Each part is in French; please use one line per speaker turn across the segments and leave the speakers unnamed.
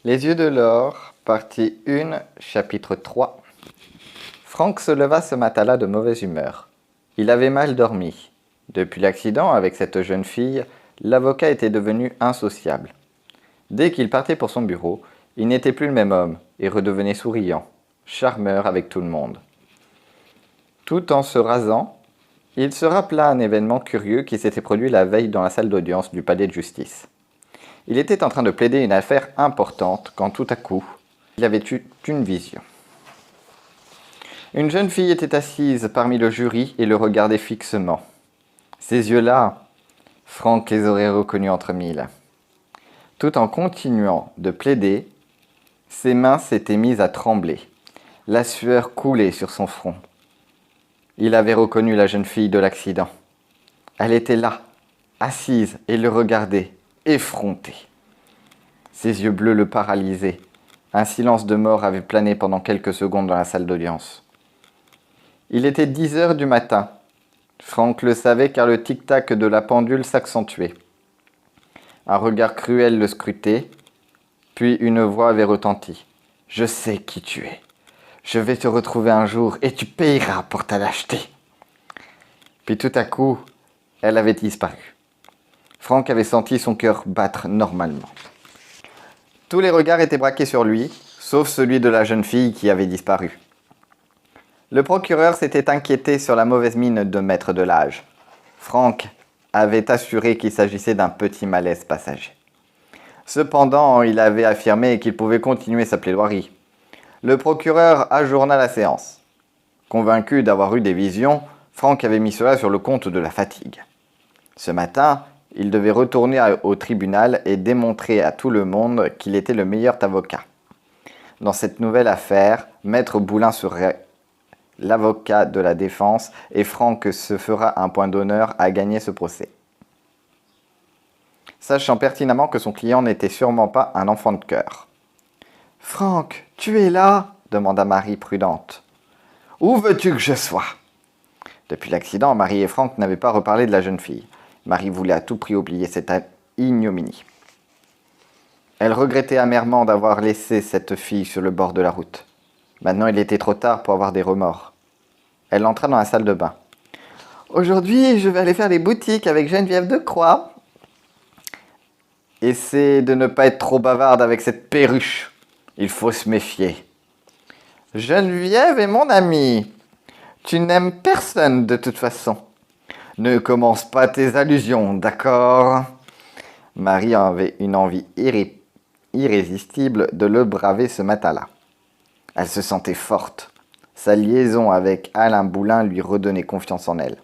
Les yeux de l'or, partie 1, chapitre 3. Franck se leva ce matin-là de mauvaise humeur. Il avait mal dormi. Depuis l'accident avec cette jeune fille, l'avocat était devenu insociable. Dès qu'il partait pour son bureau, il n'était plus le même homme et redevenait souriant, charmeur avec tout le monde. Tout en se rasant, il se rappela un événement curieux qui s'était produit la veille dans la salle d'audience du palais de justice. Il était en train de plaider une affaire importante quand tout à coup, il avait eu une vision. Une jeune fille était assise parmi le jury et le regardait fixement. Ces yeux-là, Franck les aurait reconnus entre mille. Tout en continuant de plaider, ses mains s'étaient mises à trembler. La sueur coulait sur son front. Il avait reconnu la jeune fille de l'accident. Elle était là, assise, et le regardait, effronté. Ses yeux bleus le paralysaient. Un silence de mort avait plané pendant quelques secondes dans la salle d'audience. Il était 10 heures du matin. Franck le savait car le tic-tac de la pendule s'accentuait. Un regard cruel le scrutait, puis une voix avait retenti. « Je sais qui tu es. Je vais te retrouver un jour et tu payeras pour ta lâcheté. » Puis tout à coup, elle avait disparu. Franck avait senti son cœur battre normalement. Tous les regards étaient braqués sur lui, sauf celui de la jeune fille qui avait disparu. Le procureur s'était inquiété sur la mauvaise mine de maître de l'âge. Franck avait assuré qu'il s'agissait d'un petit malaise passager. Cependant, il avait affirmé qu'il pouvait continuer sa plaidoirie. Le procureur ajourna la séance. Convaincu d'avoir eu des visions, Franck avait mis cela sur le compte de la fatigue. Ce matin, il devait retourner au tribunal et démontrer à tout le monde qu'il était le meilleur avocat. Dans cette nouvelle affaire, Maître Boulin serait l'avocat de la défense et Franck se fera un point d'honneur à gagner ce procès. Sachant pertinemment que son client n'était sûrement pas un enfant de cœur. « Franck, tu es là ?» demanda Marie prudente. « Où veux-tu que je sois ?» Depuis l'accident, Marie et Franck n'avaient pas reparlé de la jeune fille. Marie voulait à tout prix oublier cette ignominie. Elle regrettait amèrement d'avoir laissé cette fille sur le bord de la route. Maintenant, il était trop tard pour avoir des remords. Elle entra dans la salle de bain. « Aujourd'hui, je vais aller faire les boutiques avec Geneviève de Croix. » « Essaie de ne pas être trop bavarde avec cette perruche. Il faut se méfier. »« Geneviève est mon amie. Tu n'aimes personne de toute façon. Ne commence pas tes allusions, d'accord ?» Marie avait une envie irrésistible de le braver ce matin-là. Elle se sentait forte. Sa liaison avec Alain Boulin lui redonnait confiance en elle.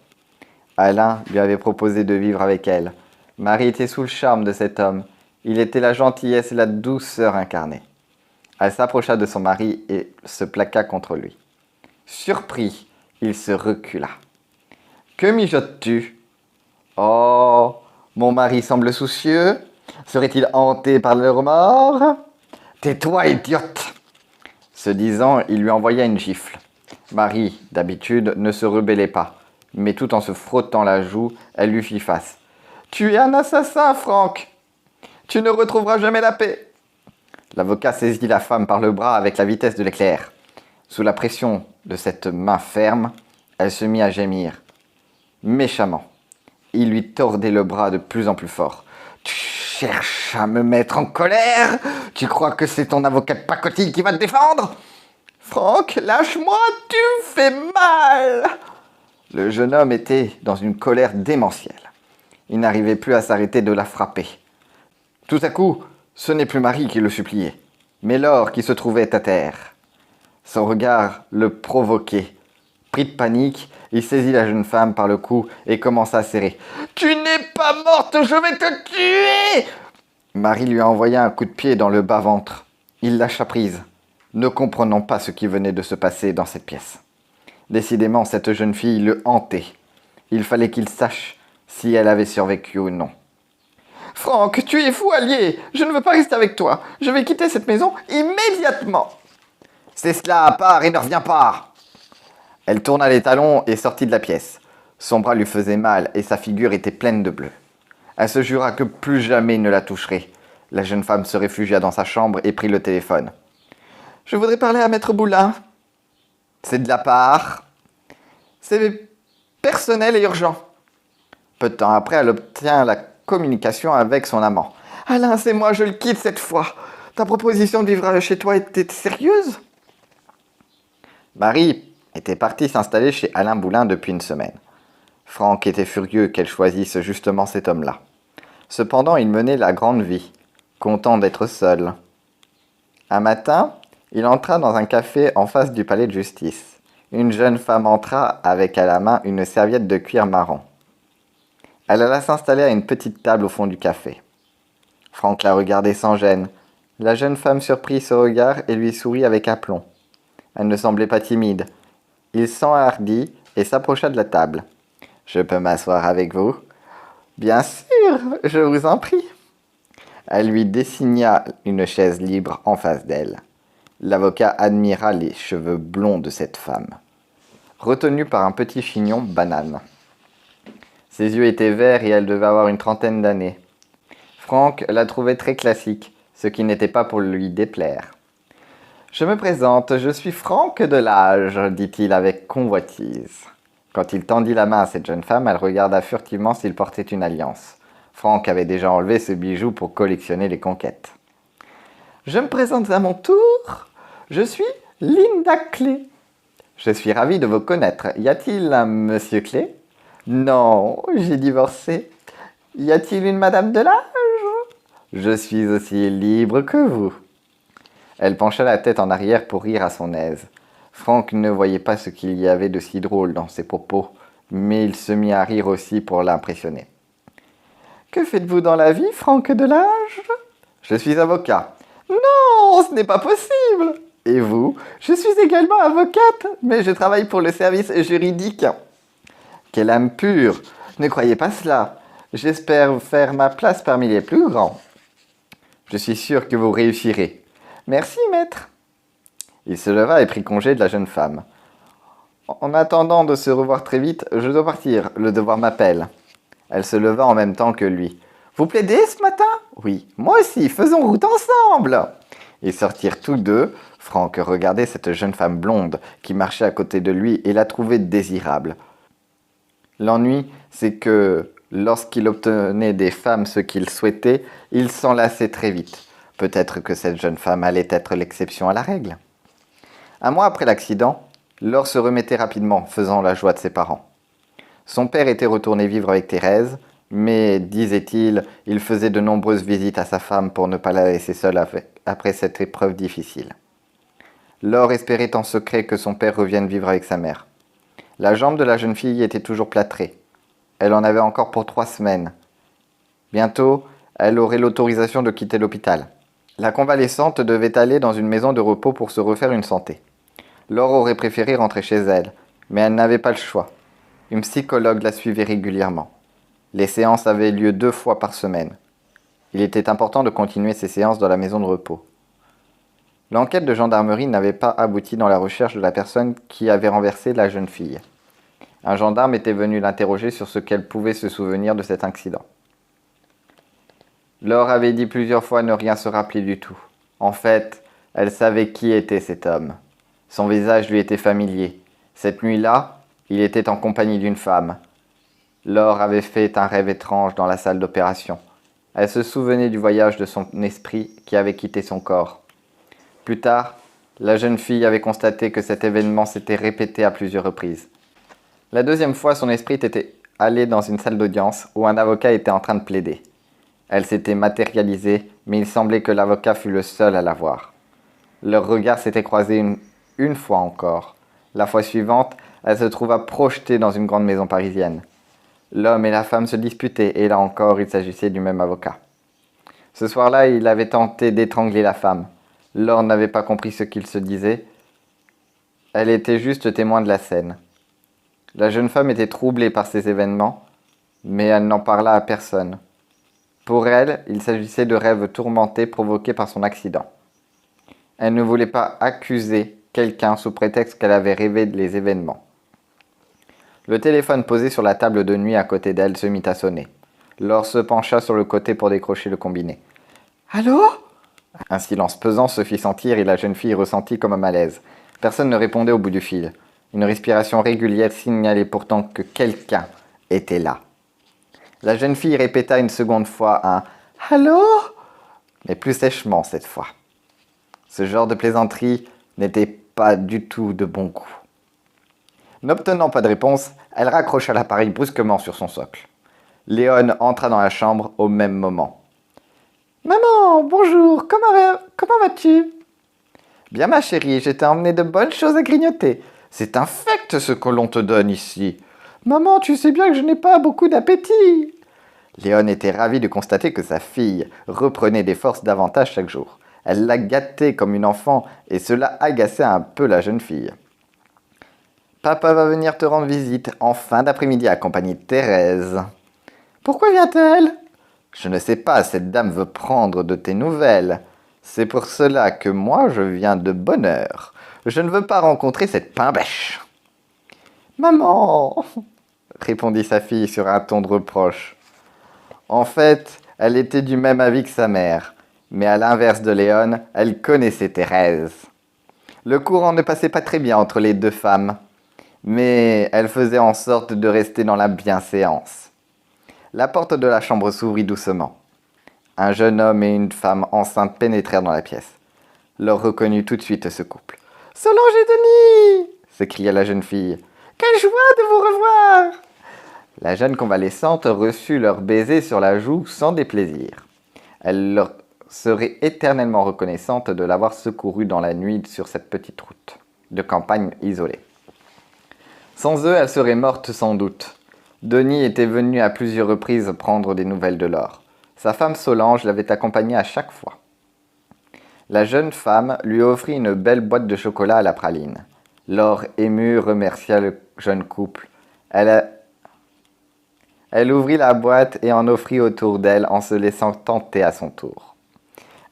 Alain lui avait proposé de vivre avec elle. Marie était sous le charme de cet homme. Il était la gentillesse et la douceur incarnée. Elle s'approcha de son mari et se plaqua contre lui. Surpris, il se recula. « Que mijotes-tu ? » ?»« Oh, mon mari semble soucieux. Serait-il hanté par le remords ? » ?»« Tais-toi, idiote !» Ce disant, il lui envoya une gifle. Marie, d'habitude, ne se rebellait pas, mais tout en se frottant la joue, elle lui fit face. « Tu es un assassin, Franck ! Tu ne retrouveras jamais la paix !» L'avocat saisit la femme par le bras avec la vitesse de l'éclair. Sous la pression de cette main ferme, elle se mit à gémir. Méchamment, il lui tordait le bras de plus en plus fort. « Tu cherches à me mettre en colère ? Tu crois que c'est ton avocat de pacotille qui va te défendre ? Franck, lâche-moi, tu me fais mal !» Le jeune homme était dans une colère démentielle. Il n'arrivait plus à s'arrêter de la frapper. Tout à coup, ce n'est plus Marie qui le suppliait, mais Laure qui se trouvait à terre. Son regard le provoquait. Pris de panique, il saisit la jeune femme par le cou et commença à serrer. « Tu n'es pas morte, je vais te tuer !» Marie lui a envoyé un coup de pied dans le bas-ventre. Il lâcha prise, ne comprenant pas ce qui venait de se passer dans cette pièce. Décidément, cette jeune fille le hantait. Il fallait qu'il sache si elle avait survécu ou non. « Franck, tu es fou allié. Je ne veux pas rester avec toi. Je vais quitter cette maison immédiatement. »« C'est cela, à part et ne reviens pas !» Elle tourna les talons et sortit de la pièce. Son bras lui faisait mal et sa figure était pleine de bleu. Elle se jura que plus jamais il ne la toucherait. La jeune femme se réfugia dans sa chambre et prit le téléphone. « Je voudrais parler à Maître Boulin. »« C'est de la part. »« C'est personnel et urgent. » Peu de temps après, elle obtient la communication avec son amant. « Alain, c'est moi, je le quitte cette fois. Ta proposition de vivre chez toi était sérieuse ?» Marie était partie s'installer chez Alain Boulin depuis une semaine. Franck était furieux qu'elle choisisse justement cet homme-là. Cependant, il menait la grande vie, content d'être seul. Un matin, il entra dans un café en face du palais de justice. Une jeune femme entra avec à la main une serviette de cuir marron. Elle alla s'installer à une petite table au fond du café. Franck la regardait sans gêne. La jeune femme surprit ce regard et lui sourit avec aplomb. Elle ne semblait pas timide. Il s'enhardit et s'approcha de la table. « Je peux m'asseoir avec vous ?»« Bien sûr, je vous en prie. » Elle lui désigna une chaise libre en face d'elle. L'avocat admira les cheveux blonds de cette femme, retenue par un petit chignon banane. Ses yeux étaient verts et elle devait avoir une trentaine d'années. Franck la trouvait très classique, ce qui n'était pas pour lui déplaire. « Je me présente, je suis Franck Delage, » dit-il avec convoitise. Quand il tendit la main à cette jeune femme, elle regarda furtivement s'il portait une alliance. Franck avait déjà enlevé ce bijou pour collectionner les conquêtes. « Je me présente à mon tour. Je suis Linda Clé. Je suis ravie de vous connaître. Y a-t-il un monsieur Clé ? Non, j'ai divorcé. Y a-t-il une madame Delage ? Je suis aussi libre que vous. » Elle pencha la tête en arrière pour rire à son aise. Franck ne voyait pas ce qu'il y avait de si drôle dans ses propos, mais il se mit à rire aussi pour l'impressionner. « Que faites-vous dans la vie, Franck Delage ? »« Je suis avocat. »« Non, ce n'est pas possible !»« Et vous ? » ?»« Je suis également avocate, mais je travaille pour le service juridique. »« Quelle âme pure ! Ne croyez pas cela. J'espère faire ma place parmi les plus grands. Je suis sûr que vous réussirez. Merci, maître. » Il se leva et prit congé de la jeune femme. « En attendant de se revoir très vite, je dois partir, le devoir m'appelle. » Elle se leva en même temps que lui. « Vous plaidez ce matin ? » ?»« Oui, moi aussi, faisons route ensemble !» Ils sortirent tous deux. Franck regardait cette jeune femme blonde qui marchait à côté de lui et la trouvait désirable. L'ennui, c'est que lorsqu'il obtenait des femmes ce qu'il souhaitait, il s'en lassait très vite. Peut-être que cette jeune femme allait être l'exception à la règle. Un mois après l'accident, Laure se remettait rapidement, faisant la joie de ses parents. Son père était retourné vivre avec Thérèse, mais, disait-il, il faisait de nombreuses visites à sa femme pour ne pas la laisser seule après cette épreuve difficile. Laure espérait en secret que son père revienne vivre avec sa mère. La jambe de la jeune fille était toujours plâtrée. Elle en avait encore pour 3 semaines. Bientôt, elle aurait l'autorisation de quitter l'hôpital. La convalescente devait aller dans une maison de repos pour se refaire une santé. Laure aurait préféré rentrer chez elle, mais elle n'avait pas le choix. Une psychologue la suivait régulièrement. Les séances avaient lieu 2 fois par semaine. Il était important de continuer ces séances dans la maison de repos. L'enquête de gendarmerie n'avait pas abouti dans la recherche de la personne qui avait renversé la jeune fille. Un gendarme était venu l'interroger sur ce qu'elle pouvait se souvenir de cet accident. Laure avait dit plusieurs fois ne rien se rappeler du tout. En fait, elle savait qui était cet homme. Son visage lui était familier. Cette nuit-là, il était en compagnie d'une femme. Laure avait fait un rêve étrange dans la salle d'opération. Elle se souvenait du voyage de son esprit qui avait quitté son corps. Plus tard, la jeune fille avait constaté que cet événement s'était répété à plusieurs reprises. La 2e fois, son esprit était allé dans une salle d'audience où un avocat était en train de plaider. Elle s'était matérialisée, mais il semblait que l'avocat fût le seul à la voir. Leurs regards s'étaient croisés une fois encore. La fois suivante, elle se trouva projetée dans une grande maison parisienne. L'homme et la femme se disputaient, et là encore, il s'agissait du même avocat. Ce soir-là, il avait tenté d'étrangler la femme. Laure n'avait pas compris ce qu'il se disait. Elle était juste témoin de la scène. La jeune femme était troublée par ces événements, mais elle n'en parla à personne. Pour elle, il s'agissait de rêves tourmentés provoqués par son accident. Elle ne voulait pas accuser quelqu'un sous prétexte qu'elle avait rêvé les événements. Le téléphone posé sur la table de nuit à côté d'elle se mit à sonner. Laure se pencha sur le côté pour décrocher le combiné. Allô? Un silence pesant se fit sentir et la jeune fille ressentit comme un malaise. Personne ne répondait au bout du fil. Une respiration régulière signalait pourtant que quelqu'un était là. La jeune fille répéta une seconde fois un « Allô ?» mais plus sèchement cette fois. Ce genre de plaisanterie n'était pas du tout de bon goût. N'obtenant pas de réponse, elle raccrocha l'appareil brusquement sur son socle. Léon entra dans la chambre au même moment. « Maman, bonjour, comment vas-tu ?»« Bien ma chérie, je t'ai emmené de bonnes choses à grignoter. C'est infect ce que l'on te donne ici. Maman, tu sais bien que je n'ai pas beaucoup d'appétit. » Léon était ravi de constater que sa fille reprenait des forces davantage chaque jour. Elle la gâtait comme une enfant et cela agaçait un peu la jeune fille. Papa va venir te rendre visite en fin d'après-midi accompagné de Thérèse. Pourquoi vient-elle? Je ne sais pas, cette dame veut prendre de tes nouvelles. C'est pour cela que moi je viens de bonne heure. Je ne veux pas rencontrer cette pain-bêche. Maman, répondit sa fille sur un ton de reproche. En fait, elle était du même avis que sa mère, mais à l'inverse de Léon, elle connaissait Thérèse. Le courant ne passait pas très bien entre les deux femmes, mais elle faisait en sorte de rester dans la bienséance. La porte de la chambre s'ouvrit doucement. Un jeune homme et une femme enceinte pénétrèrent dans la pièce. Laure reconnut tout de suite ce couple. « Solange et Denis !» s'écria la jeune fille. « Quelle joie de vous revoir !» La jeune convalescente reçut leur baiser sur la joue sans déplaisir. Elle leur serait éternellement reconnaissante de l'avoir secourue dans la nuit sur cette petite route de campagne isolée. Sans eux, elle serait morte sans doute. Denis était venu à plusieurs reprises prendre des nouvelles de Laure. Sa femme Solange l'avait accompagnée à chaque fois. La jeune femme lui offrit une belle boîte de chocolat à la praline. Laure, émue, remercia le jeune couple. Elle ouvrit la boîte et en offrit autour d'elle en se laissant tenter à son tour.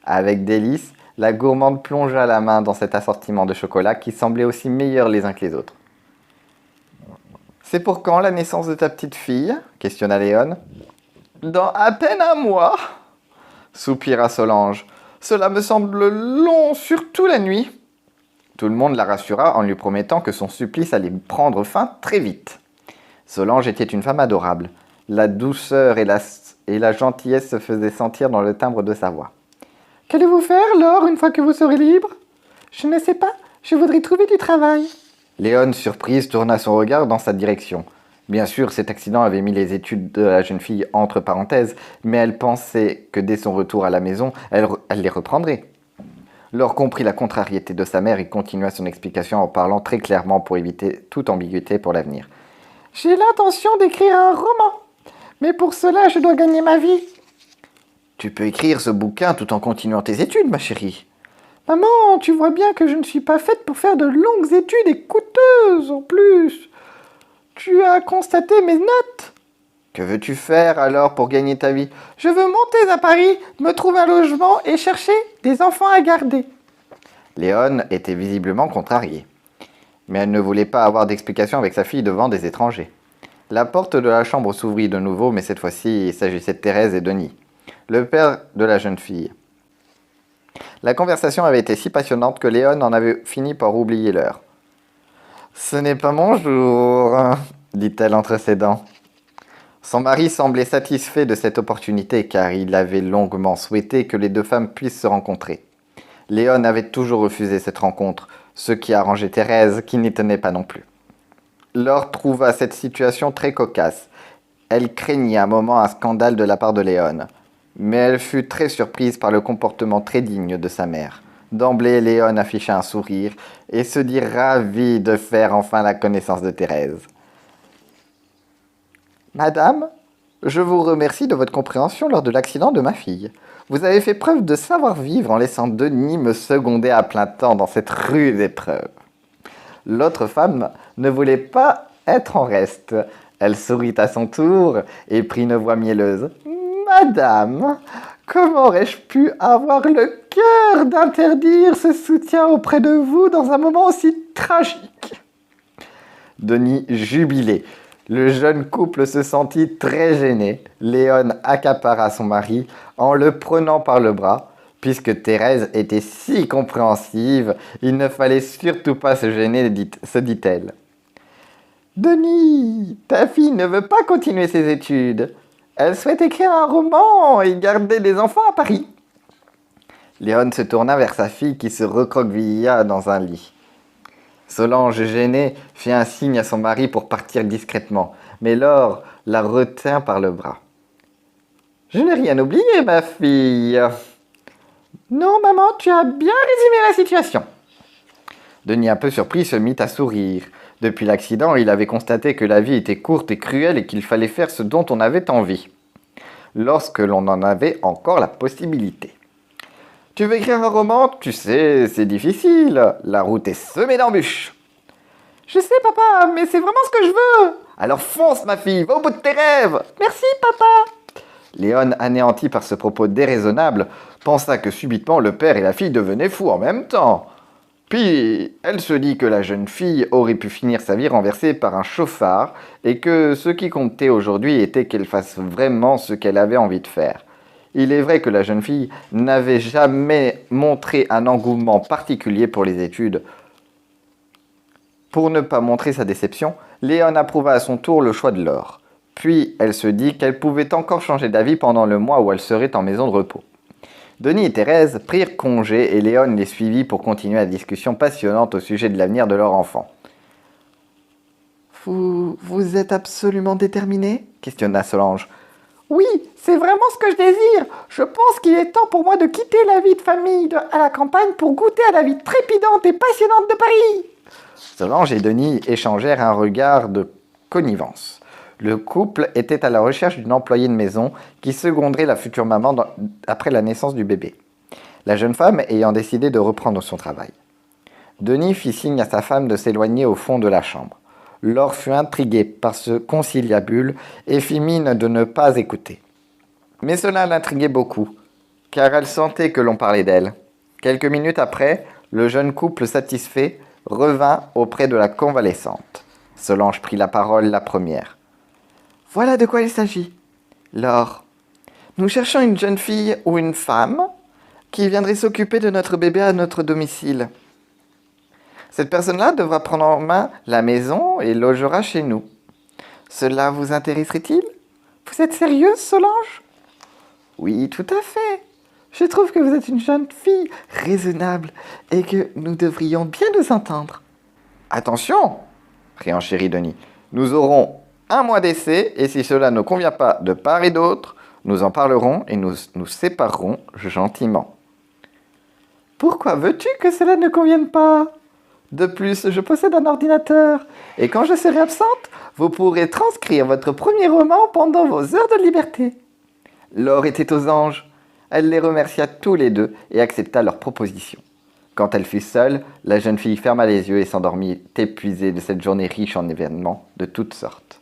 Avec délice, la gourmande plongea la main dans cet assortiment de chocolats qui semblaient aussi meilleurs les uns que les autres. « C'est pour quand la naissance de ta petite fille ?» questionna Léon. « Dans à peine un mois, » soupira Solange. « Cela me semble long, surtout la nuit. » Tout le monde la rassura en lui promettant que son supplice allait prendre fin très vite. Solange était une femme adorable. La douceur et la gentillesse se faisaient sentir dans le timbre de sa voix. « Qu'allez-vous faire, Laure, une fois que vous serez libre ?»« Je ne sais pas, je voudrais trouver du travail. » Léon, surprise, tourna son regard dans sa direction. Bien sûr, cet accident avait mis les études de la jeune fille entre parenthèses, mais elle pensait que dès son retour à la maison, elle les reprendrait. Laure comprit la contrariété de sa mère et continua son explication en parlant très clairement pour éviter toute ambiguïté pour l'avenir. « J'ai l'intention d'écrire un roman, mais pour cela, je dois gagner ma vie. »« Tu peux écrire ce bouquin tout en continuant tes études, ma chérie. »« Maman, tu vois bien que je ne suis pas faite pour faire de longues études et coûteuses en plus. Tu as constaté mes notes. »« Que veux-tu faire alors pour gagner ta vie ? »« Je veux monter à Paris, me trouver un logement et chercher des enfants à garder. » Léon était visiblement contrarié. Mais elle ne voulait pas avoir d'explication avec sa fille devant des étrangers. La porte de la chambre s'ouvrit de nouveau, mais cette fois-ci, il s'agissait de Thérèse et Denis, le père de la jeune fille. La conversation avait été si passionnante que Léon en avait fini par oublier l'heure. « Ce n'est pas mon jour, » dit-elle entre ses dents. Son mari semblait satisfait de cette opportunité, car il avait longuement souhaité que les deux femmes puissent se rencontrer. Léon avait toujours refusé cette rencontre, ce qui arrangeait Thérèse, qui n'y tenait pas non plus. Laure trouva cette situation très cocasse. Elle craignit un moment un scandale de la part de Léon. Mais elle fut très surprise par le comportement très digne de sa mère. D'emblée, Léon afficha un sourire et se dit ravi de faire enfin la connaissance de Thérèse. « Madame, je vous remercie de votre compréhension lors de l'accident de ma fille. Vous avez fait preuve de savoir-vivre en laissant Denis me seconder à plein temps dans cette rude épreuve. » L'autre femme ne voulait pas être en reste. Elle sourit à son tour et prit une voix mielleuse. « Madame, comment aurais-je pu avoir le cœur d'interdire ce soutien auprès de vous dans un moment aussi tragique ?» Denis jubilait. Le jeune couple se sentit très gêné. Léon accapara son mari en le prenant par le bras. Puisque Thérèse était si compréhensive, il ne fallait surtout pas se gêner, se dit-elle. Denis, ta fille ne veut pas continuer ses études. Elle souhaite écrire un roman et garder des enfants à Paris. Léon se tourna vers sa fille qui se recroquevilla dans un lit. Solange, gênée, fit un signe à son mari pour partir discrètement, mais Laure la retint par le bras. « Je n'ai rien oublié, ma fille. »« Non, maman, tu as bien résumé la situation. » Denis, un peu surpris, se mit à sourire. Depuis l'accident, il avait constaté que la vie était courte et cruelle et qu'il fallait faire ce dont on avait envie, lorsque l'on en avait encore la possibilité. Tu veux écrire un roman? Tu sais, c'est difficile. La route est semée d'embûches. Je sais, papa, mais c'est vraiment ce que je veux. Alors fonce, ma fille, va au bout de tes rêves. Merci, papa. Léon, anéanti par ce propos déraisonnable, pensa que subitement le père et la fille devenaient fous en même temps. Puis, elle se dit que la jeune fille aurait pu finir sa vie renversée par un chauffard et que ce qui comptait aujourd'hui était qu'elle fasse vraiment ce qu'elle avait envie de faire. Il est vrai que la jeune fille n'avait jamais montré un engouement particulier pour les études. Pour ne pas montrer sa déception, Léon approuva à son tour le choix de Laure. Puis, elle se dit qu'elle pouvait encore changer d'avis pendant le mois où elle serait en maison de repos. Denis et Thérèse prirent congé et Léon les suivit pour continuer la discussion passionnante au sujet de l'avenir de leur enfant. « Vous êtes absolument déterminé ?» questionna Solange. « Oui, c'est vraiment ce que je désire. Je pense qu'il est temps pour moi de quitter la vie de famille à la campagne pour goûter à la vie trépidante et passionnante de Paris. » Solange et Denis échangèrent un regard de connivence. Le couple était à la recherche d'une employée de maison qui seconderait la future maman après la naissance du bébé, la jeune femme ayant décidé de reprendre son travail. Denis fit signe à sa femme de s'éloigner au fond de la chambre. Laure fut intriguée par ce conciliabule et fit mine de ne pas écouter. Mais cela l'intriguait beaucoup, car elle sentait que l'on parlait d'elle. Quelques minutes après, le jeune couple satisfait revint auprès de la convalescente. Solange prit la parole la première. « Voilà de quoi il s'agit. Laure, nous cherchons une jeune fille ou une femme qui viendrait s'occuper de notre bébé à notre domicile. Cette personne-là devra prendre en main la maison et logera chez nous. Cela vous intéresserait-il? Vous êtes sérieuse, Solange? » Oui, tout à fait. Je trouve que vous êtes une jeune fille raisonnable et que nous devrions bien nous entendre. Attention, réenchérit Denis. Nous aurons un mois d'essai et si cela ne convient pas de part et d'autre, nous en parlerons et nous nous séparerons gentiment. Pourquoi veux-tu que cela ne convienne pas? De plus, je possède un ordinateur et quand je serai absente, vous pourrez transcrire votre premier roman pendant vos heures de liberté. Laure était aux anges. Elle les remercia tous les deux et accepta leur proposition. Quand elle fut seule, la jeune fille ferma les yeux et s'endormit épuisée de cette journée riche en événements de toutes sortes.